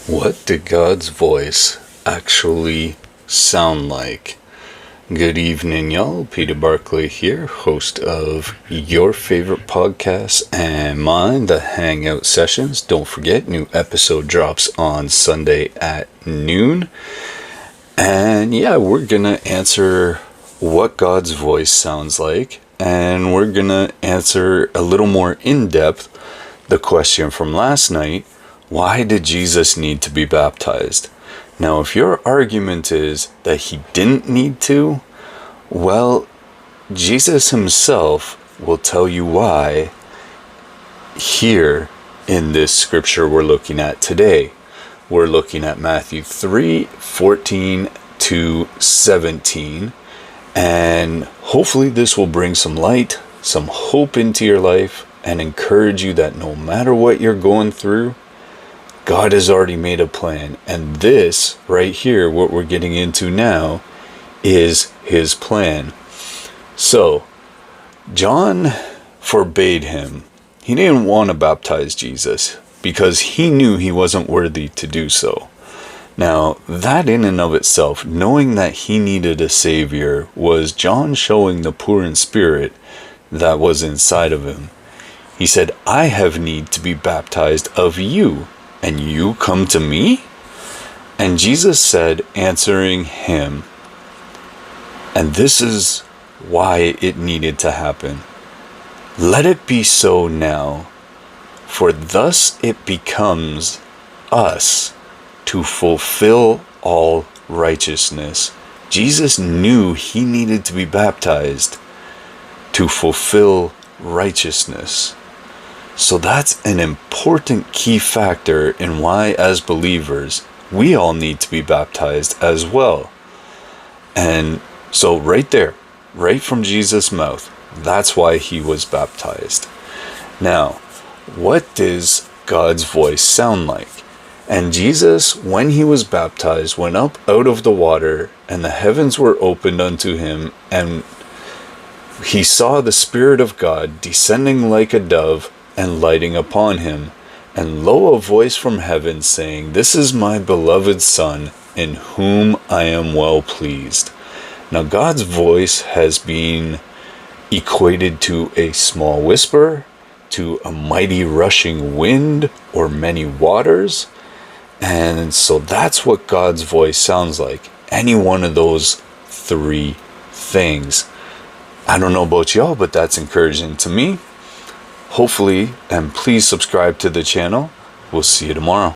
What did God's voice actually sound like? Good evening, y'all. Peter Barclay here, host of your favorite podcast and mine, the Hangout Sessions. Don't forget, new episode drops on Sunday at noon. And yeah, we're gonna answer what God's voice sounds like, and we're gonna answer a little more in depth the question from last night: why did Jesus need to be baptized? Now, if your argument is that he didn't need to, well, Jesus himself will tell you why here in this scripture we're looking at today. We're looking at Matthew 3:14 to 17, and hopefully this will bring some light, some hope into your life, and encourage you that no matter what you're going through, God has already made a plan, and this right here, what we're getting into now, is his plan. So, John forbade him. He didn't want to baptize Jesus because he knew he wasn't worthy to do so. Now, that in and of itself, knowing that he needed a savior, was John showing the poor in spirit that was inside of him. He said, "I have need to be baptized of you, and you come to me?" And Jesus said, answering him, and this is why it needed to happen: "Let it be so now, for thus it becomes us to fulfill all righteousness." Jesus knew he needed to be baptized to fulfill righteousness. So that's an important key factor in why, as believers, we all need to be baptized as well. And so right there, right from Jesus' mouth, that's why he was baptized. Now, what does God's voice sound like? And Jesus, when he was baptized, went up out of the water, and the heavens were opened unto him, and he saw the Spirit of God descending like a dove and lighting upon him. And lo, a voice from heaven saying, "This is my beloved Son, in whom I am well pleased." Now, God's voice has been equated to a small whisper, to a mighty rushing wind, or many waters. And so that's what God's voice sounds like. Any one of those three things. I don't know about y'all, but that's encouraging to me. Hopefully, and please subscribe to the channel. We'll see you tomorrow.